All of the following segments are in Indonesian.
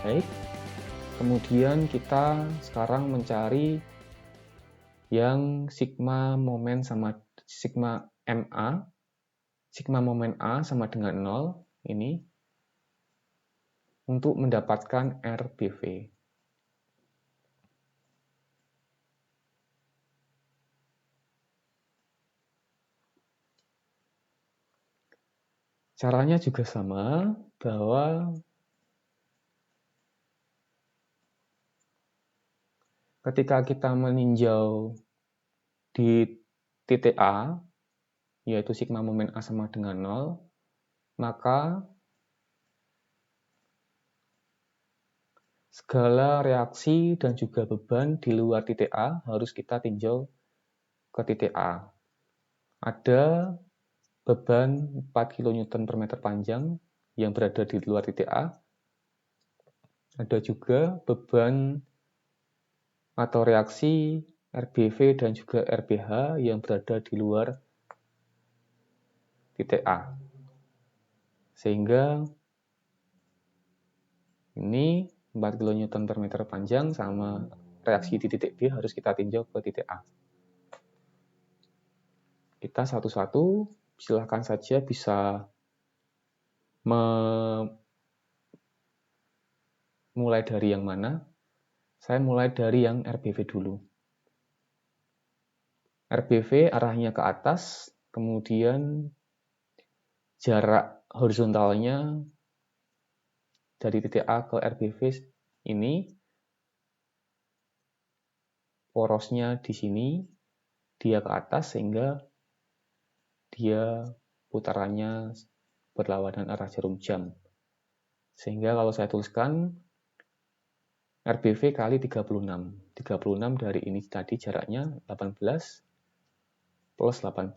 Baik, kemudian kita sekarang mencari yang sigma momen sama sigma MA, sigma momen A sama dengan 0, ini untuk mendapatkan RBV. Caranya juga sama, bahwa ketika kita meninjau di titik A, yaitu sigma momen A sama dengan 0, maka segala reaksi dan juga beban di luar titik A harus kita tinjau ke titik A. Ada beban 4 kN per meter panjang yang berada di luar titik A. Ada juga beban atau reaksi RBV dan juga RBH yang berada di luar titik A. Sehingga ini 4 kN per meter panjang sama reaksi di titik B harus kita tinjau ke titik A. Kita satu-satu silahkan saja bisa mulai dari yang mana. Saya mulai dari yang RBV dulu. RBV arahnya ke atas, kemudian jarak horizontalnya dari titik A ke RBV ini, porosnya di sini, dia ke atas sehingga dia putarannya berlawanan arah jarum jam. Sehingga kalau saya tuliskan RBV kali 36. 36 dari ini tadi jaraknya 18 plus 18.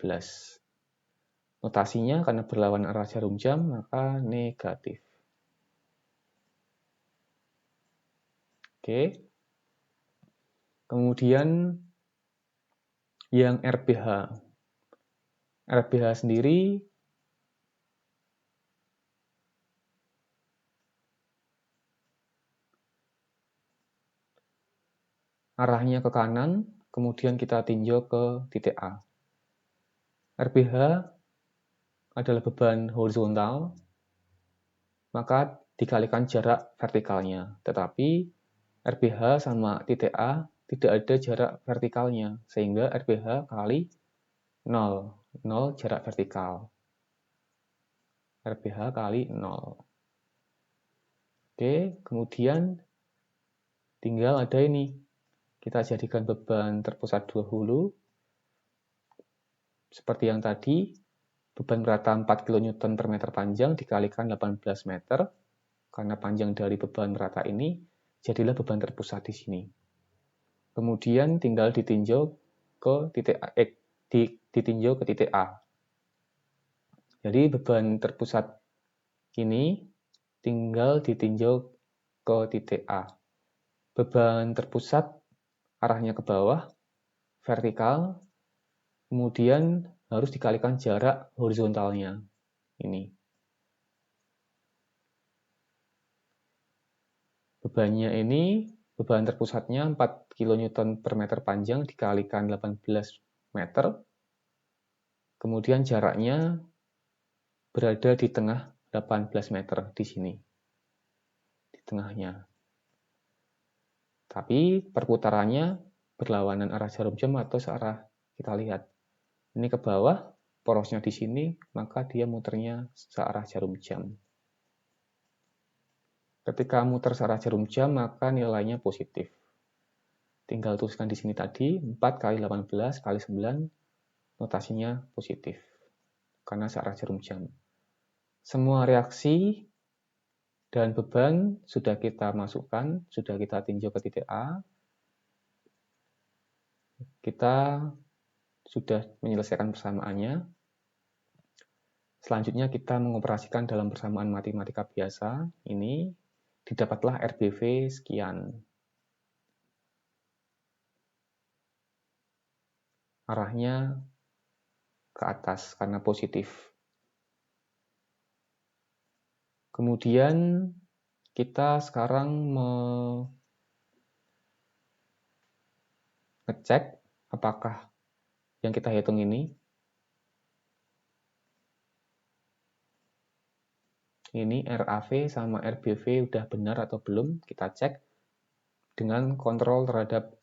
Notasinya karena berlawanan arah jarum jam maka negatif. Oke. Kemudian yang RBH. RBH sendiri arahnya ke kanan, kemudian kita tinjau ke titik A. RBH adalah beban horizontal, maka dikalikan jarak vertikalnya. Tetapi RBH sama titik A tidak ada jarak vertikalnya, sehingga RBH kali 0. 0 jarak vertikal. RBH kali 0. Oke, kemudian tinggal ada ini. Kita jadikan beban terpusat dua hulu. Seperti yang tadi, beban rata 4 kN per meter panjang dikalikan 18 meter. Karena panjang dari beban rata ini, jadilah beban terpusat di sini. Kemudian tinggal ditinjau ke titik A, ditinjau ke titik A. Jadi beban terpusat ini tinggal ditinjau ke titik A. Beban terpusat arahnya ke bawah, vertikal, kemudian harus dikalikan jarak horizontalnya. Ini. Bebannya ini, beban terpusatnya 4 kN per meter panjang dikalikan 18 meter. Kemudian jaraknya berada di tengah 18 meter di sini. Di tengahnya. Tapi perputarannya berlawanan arah jarum jam atau searah. Kita lihat. Ini ke bawah, porosnya di sini, maka dia muternya searah jarum jam. Ketika muter searah jarum jam, maka nilainya positif. Tinggal tuliskan di sini tadi, 4 kali 18 kali 9, notasinya positif. Karena searah jarum jam. Semua reaksi dan beban sudah kita masukkan, sudah kita tinjau ke titik A. Kita sudah menyelesaikan persamaannya. Selanjutnya kita mengoperasikan dalam persamaan matematika biasa. Ini didapatlah RBV sekian. Arahnya ke atas karena positif. Kemudian kita sekarang ngecek apakah yang kita hitung ini RAV sama RBV udah benar atau belum. Kita cek dengan kontrol terhadap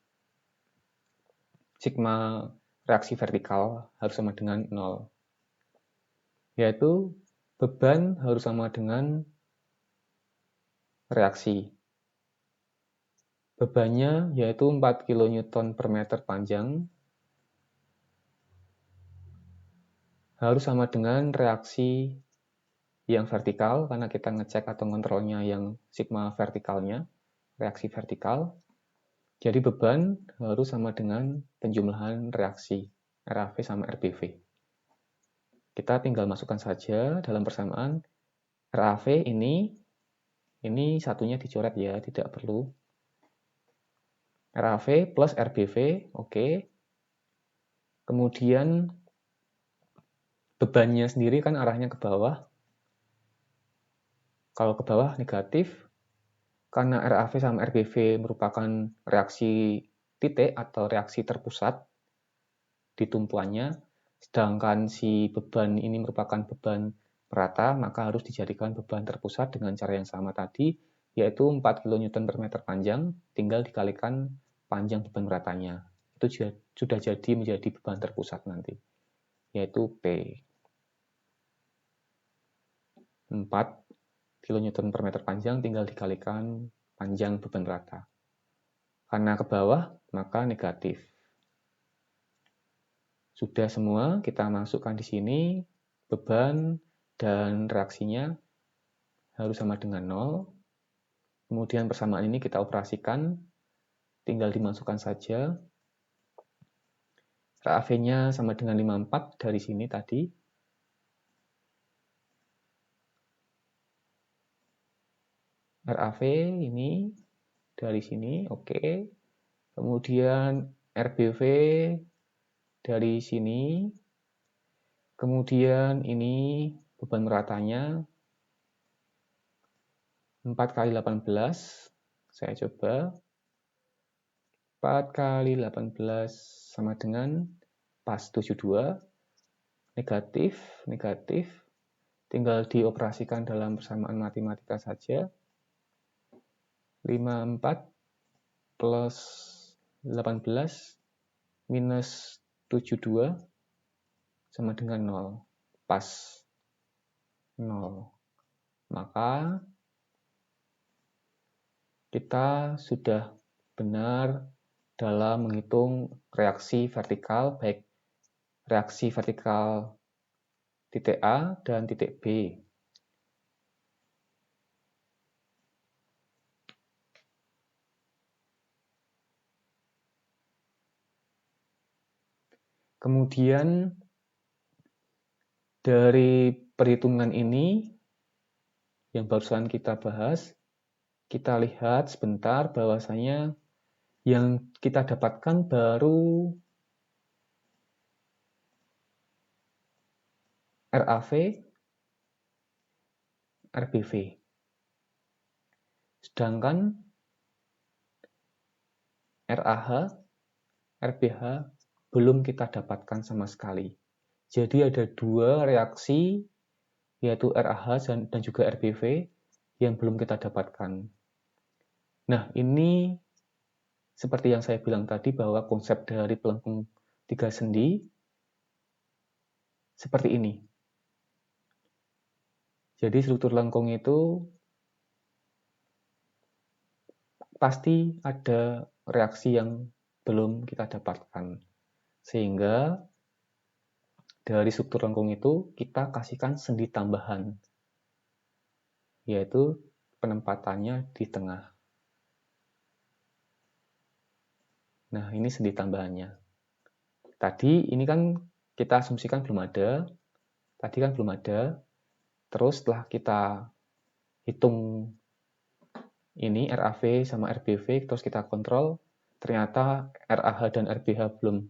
sigma reaksi vertikal harus sama dengan 0. Yaitu beban harus sama dengan reaksi. Bebannya yaitu 4 kN per meter panjang harus sama dengan reaksi yang vertikal, karena kita ngecek atau ngontrolnya yang sigma vertikalnya, reaksi vertikal. Jadi beban harus sama dengan penjumlahan reaksi, RAV sama RBV. Kita tinggal masukkan saja dalam persamaan, RAV ini satunya dicoret ya, tidak perlu. RAV plus RBV, oke. Kemudian bebannya sendiri kan arahnya ke bawah. Kalau ke bawah negatif, karena RAV sama RBV merupakan reaksi titik atau reaksi terpusat di tumpuannya, sedangkan si beban ini merupakan beban merata, maka harus dijadikan beban terpusat dengan cara yang sama tadi, yaitu 4 kN per meter panjang, tinggal dikalikan panjang beban meratanya. Itu sudah jadi menjadi beban terpusat nanti, yaitu P. 4 kN per meter panjang tinggal dikalikan panjang beban rata. Karena ke bawah, maka negatif. Sudah semua kita masukkan di sini, beban dan reaksinya harus sama dengan 0. Kemudian persamaan ini kita operasikan, tinggal dimasukkan saja. RAV-nya sama dengan 54 dari sini tadi. RAV ini dari sini, oke. Kemudian RBV dari sini. Kemudian ini beban meratanya 4 kali 18. Saya coba. 4 kali 18 sama dengan pas 72. Negatif, negatif. Tinggal dioperasikan dalam persamaan matematika saja. 54 plus 18 minus 72 sama dengan 0. Pas 0. Maka kita sudah benar dalam menghitung reaksi vertikal, baik reaksi vertikal titik A dan titik B. Kemudian dari perhitungan ini yang barusan kita bahas, kita lihat sebentar bahwasanya yang kita dapatkan baru RAV, RBV. Sedangkan RAH, RBH belum kita dapatkan sama sekali. Jadi ada dua reaksi, yaitu RAH dan juga RBV, yang belum kita dapatkan. Nah, ini seperti yang saya bilang tadi bahwa konsep dari pelengkung tiga sendi seperti ini. Jadi struktur lengkung itu pasti ada reaksi yang belum kita dapatkan. Sehingga dari struktur lengkung itu kita kasihkan sendi tambahan, yaitu penempatannya di tengah. Nah, ini sendi tambahannya. Tadi ini kan kita asumsikan belum ada. Tadi kan belum ada. Terus setelah kita hitung ini RAV sama RBV, terus kita kontrol, ternyata RAH dan RBH belum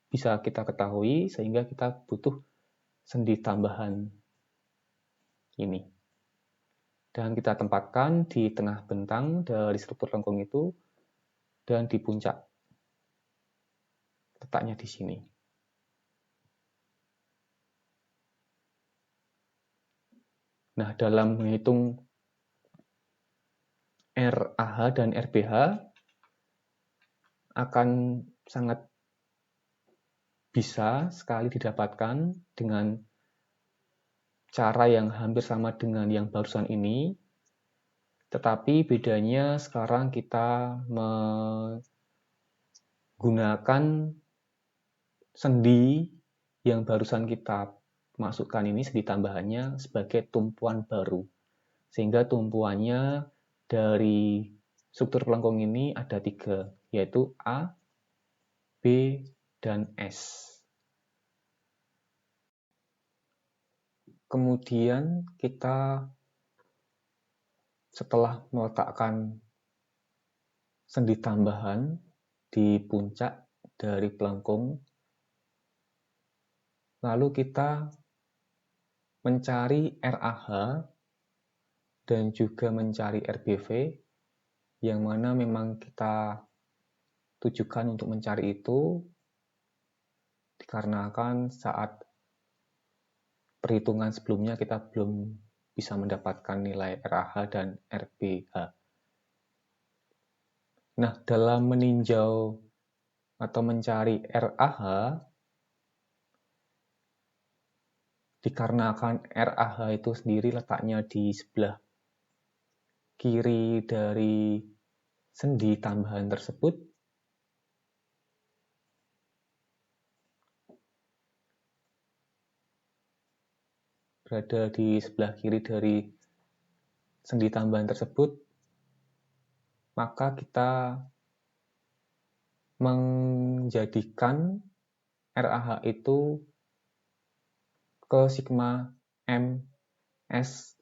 bisa kita ketahui, sehingga kita butuh sendi tambahan ini. Dan kita tempatkan di tengah bentang dari struktur lengkung itu dan di puncak. Letaknya di sini. Nah, dalam menghitung RAH dan RBH akan sangat bisa sekali didapatkan dengan cara yang hampir sama dengan yang barusan ini, tetapi bedanya sekarang kita menggunakan sendi yang barusan kita masukkan ini, sendi tambahannya sebagai tumpuan baru. Sehingga tumpuannya dari struktur pelengkung ini ada 3, yaitu A, B, dan S. Kemudian kita setelah meletakkan sendi tambahan di puncak dari pelengkung, lalu kita mencari RAH dan juga mencari RBV, yang mana memang kita tujukan untuk mencari itu dikarenakan saat perhitungan sebelumnya kita belum bisa mendapatkan nilai RAH dan RBH. Nah, dalam meninjau atau mencari RAH, dikarenakan RAH itu sendiri letaknya di sebelah kiri dari sendi tambahan tersebut, berada di sebelah kiri dari sendi tambahan tersebut, maka kita menjadikan RAH itu ke sigma MS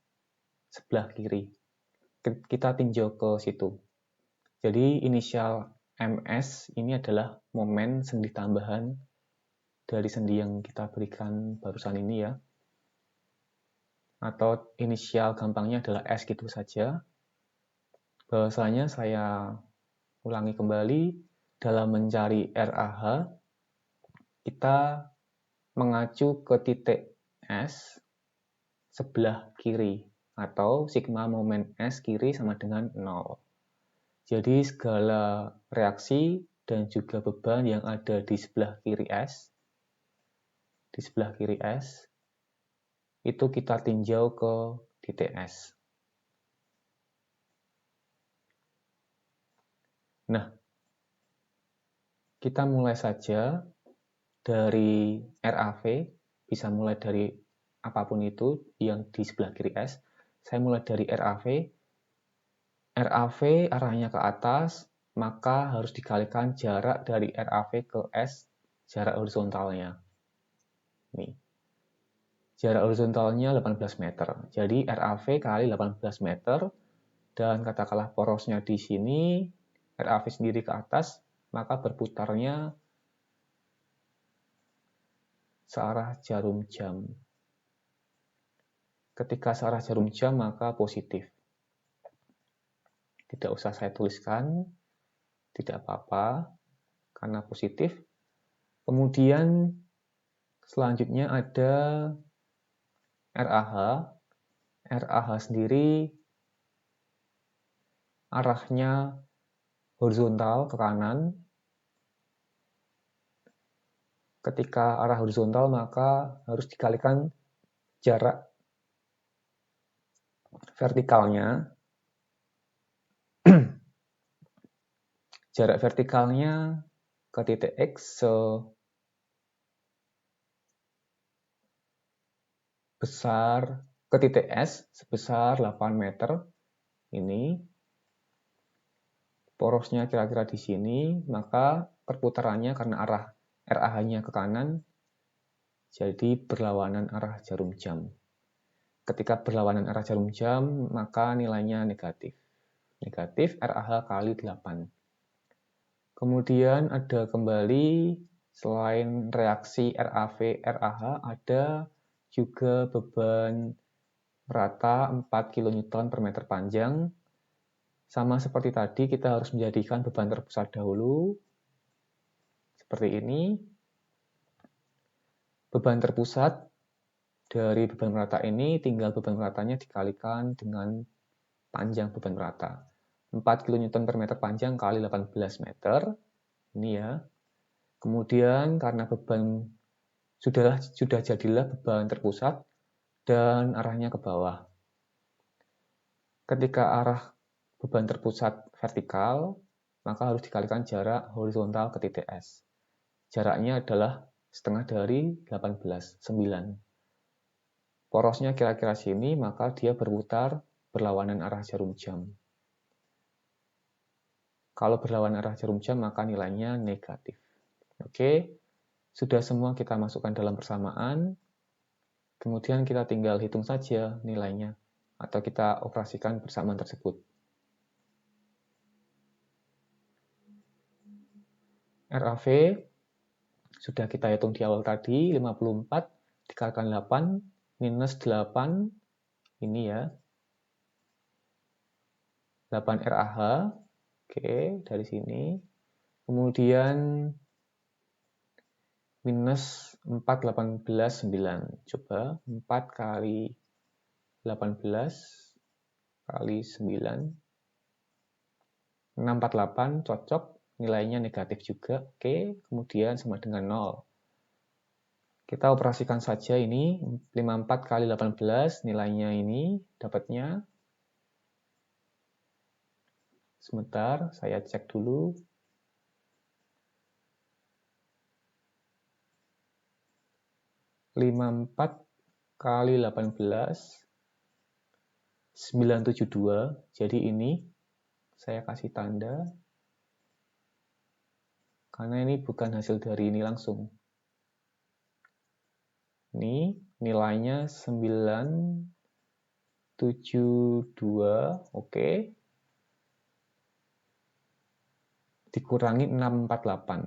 sebelah kiri. Kita tinjau ke situ. Jadi inisial MS ini adalah momen sendi tambahan dari sendi yang kita berikan barusan ini ya. Atau inisial gampangnya adalah S gitu saja. Bahwasanya saya ulangi kembali, dalam mencari RAH, kita mengacu ke titik S sebelah kiri, atau sigma momen S kiri sama dengan 0. Jadi segala reaksi dan juga beban yang ada di sebelah kiri S, itu kita tinjau ke titik S. Nah, kita mulai saja dari RAV, bisa mulai dari apapun itu yang di sebelah kiri S. Saya mulai dari RAV. RAV arahnya ke atas, maka harus dikalikan jarak dari RAV ke S, jarak horizontalnya. Nih. Jarak horizontalnya 18 meter. Jadi RAV kali 18 meter, dan katakanlah porosnya di sini, RAV sendiri ke atas, maka berputarnya searah jarum jam. Ketika searah jarum jam, maka positif. Tidak usah saya tuliskan, tidak apa-apa, karena positif. Kemudian selanjutnya ada RAH. RAH sendiri arahnya horizontal ke kanan. Ketika arah horizontal, maka harus dikalikan jarak vertikalnya. Jarak vertikalnya ke titik X sebesar, ke titik S sebesar 8 meter. Ini porosnya kira-kira di sini, maka perputarannya karena arah RAH-nya ke kanan, jadi berlawanan arah jarum jam. Ketika berlawanan arah jarum jam, maka nilainya negatif. Negatif RAH kali 8. Kemudian ada kembali, selain reaksi RAV, RAH, ada juga beban merata 4 kN per meter panjang. Sama seperti tadi, kita harus menjadikan beban terpusat dahulu. Seperti ini. Beban terpusat dari beban merata ini, tinggal beban meratanya dikalikan dengan panjang beban merata. 4 kN per meter panjang kali 18 meter. Ini ya. Kemudian karena beban sudah jadilah beban terpusat dan arahnya ke bawah. Ketika arah beban terpusat vertikal, maka harus dikalikan jarak horizontal ke titik S. Jaraknya adalah setengah dari 18, 9. Porosnya kira-kira sini, maka dia berputar berlawanan arah jarum jam. Kalau berlawanan arah jarum jam, maka nilainya negatif. Oke, sudah semua kita masukkan dalam persamaan. Kemudian kita tinggal hitung saja nilainya, atau kita operasikan persamaan tersebut. RAV sudah kita hitung di awal tadi, 54 dikalikan 8 minus 8, ini ya, 8 RAH, oke, dari sini. Kemudian minus 4, 18, 9. Coba 4 kali 18 kali 9. 648 cocok, nilainya negatif juga. Oke, kemudian sama dengan 0. Kita operasikan saja ini, 54 kali 18, nilainya ini dapatnya. Sebentar, saya cek dulu. 54 kali 18, 972. Jadi ini saya kasih tanda, karena ini bukan hasil dari ini langsung. Ini nilainya 972, oke. Dikurangi 648.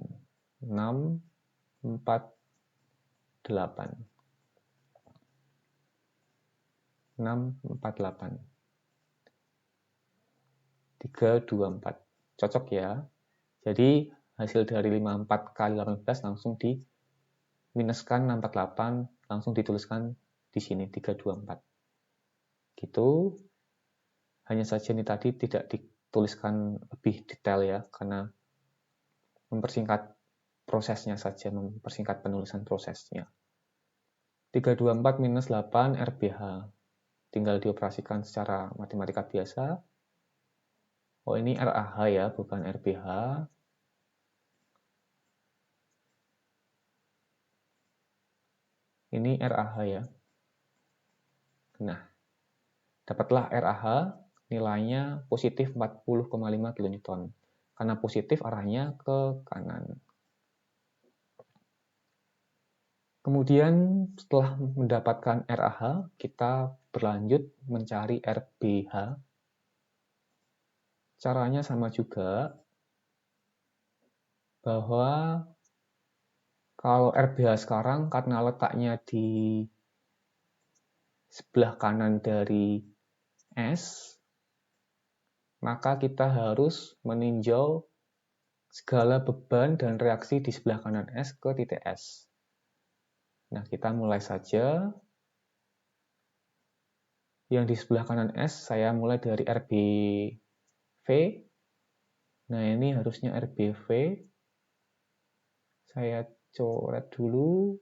648. 648. 324. Cocok ya. Jadi hasil dari 54 kali 18 langsung diminuskan 648, langsung dituliskan di sini 324. Gitu. Hanya saja ini tadi tidak dituliskan lebih detail ya, karena mempersingkat prosesnya saja, mempersingkat penulisan prosesnya. 324 minus 8 RBH. Tinggal dioperasikan secara matematika biasa. Oh, ini RAH ya, bukan RBH. Ini RAH ya. Nah, dapatlah RAH, nilainya positif 40,5 kN. Karena positif arahnya ke kanan. Kemudian setelah mendapatkan RAH, kita berlanjut mencari RBH. Caranya sama juga, bahwa kalau RBH sekarang karena letaknya di sebelah kanan dari S, maka kita harus meninjau segala beban dan reaksi di sebelah kanan S ke titik S. Nah, kita mulai saja. Yang di sebelah kanan S, saya mulai dari RBV. Nah, ini harusnya RBV. Saya coret dulu.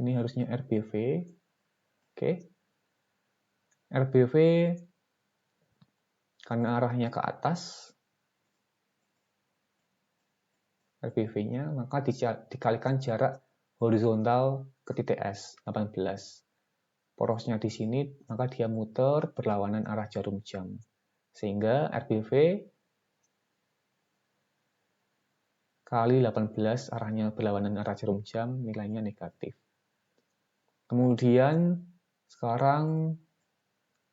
Ini harusnya RBV. Oke. RBV karena arahnya ke atas, RBV-nya, maka dikalikan jarak horizontal ke titik S, 18. Porosnya di sini, maka dia muter berlawanan arah jarum jam. Sehingga RBV kali 18 arahnya berlawanan arah jarum jam, nilainya negatif. Kemudian, sekarang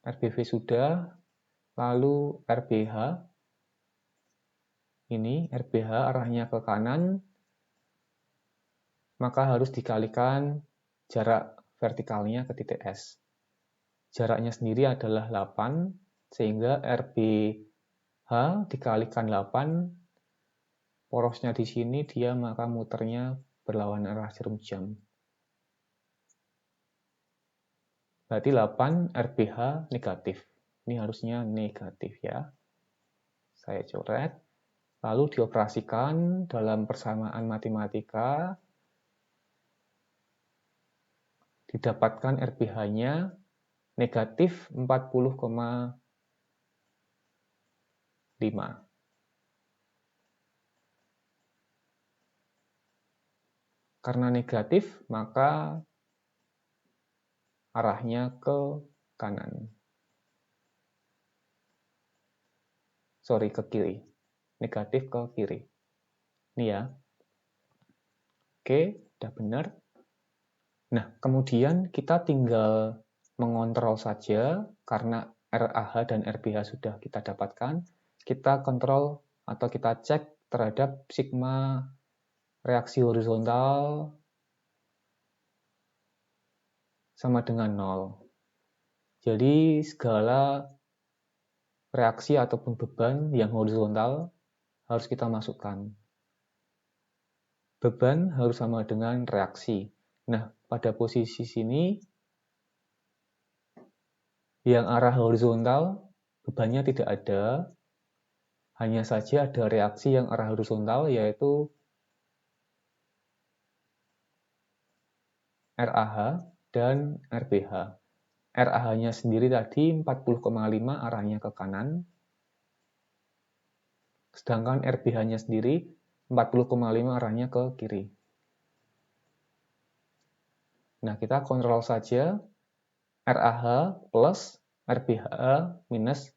RBV sudah, lalu RBH. Ini RBH arahnya ke kanan, maka harus dikalikan jarak vertikalnya ke titik S. Jaraknya sendiri adalah 8, sehingga RBH dikalikan 8, porosnya di sini dia maka muternya berlawan arah jarum jam. Berarti 8 RBH negatif. Ini harusnya negatif ya. Saya coret. Lalu dioperasikan dalam persamaan matematika. Didapatkan RBH-nya negatif 40,5. Karena negatif, maka arahnya ke kanan. Sorry, ke kiri. Negatif ke kiri. Ini ya. Oke, udah benar. Nah, kemudian kita tinggal mengontrol saja, karena RAH dan RBH sudah kita dapatkan. Kita kontrol atau kita cek terhadap sigma reaksi horizontal sama dengan 0. Jadi segala reaksi ataupun beban yang horizontal harus kita masukkan. Beban harus sama dengan reaksi. Nah, pada posisi sini yang arah horizontal bebannya tidak ada, hanya saja ada reaksi yang arah horizontal yaitu RAH dan RBH. RAH-nya sendiri tadi 40,5 arahnya ke kanan, sedangkan RBH-nya sendiri 40,5 arahnya ke kiri. Nah, kita kontrol saja RAH plus RBH minus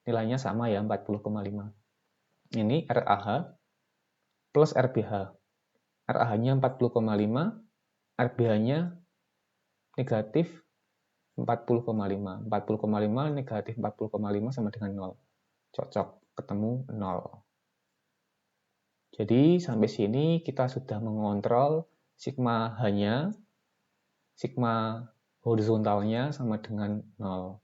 nilainya sama ya, 40,5. Ini RAH plus RBH. RAH-nya 40,5, RBH-nya negatif 40,5. 40,5 negatif 40,5 sama dengan 0. Cocok, ketemu 0. Jadi sampai sini kita sudah mengontrol sigma H-nya, sigma horizontalnya sama dengan 0.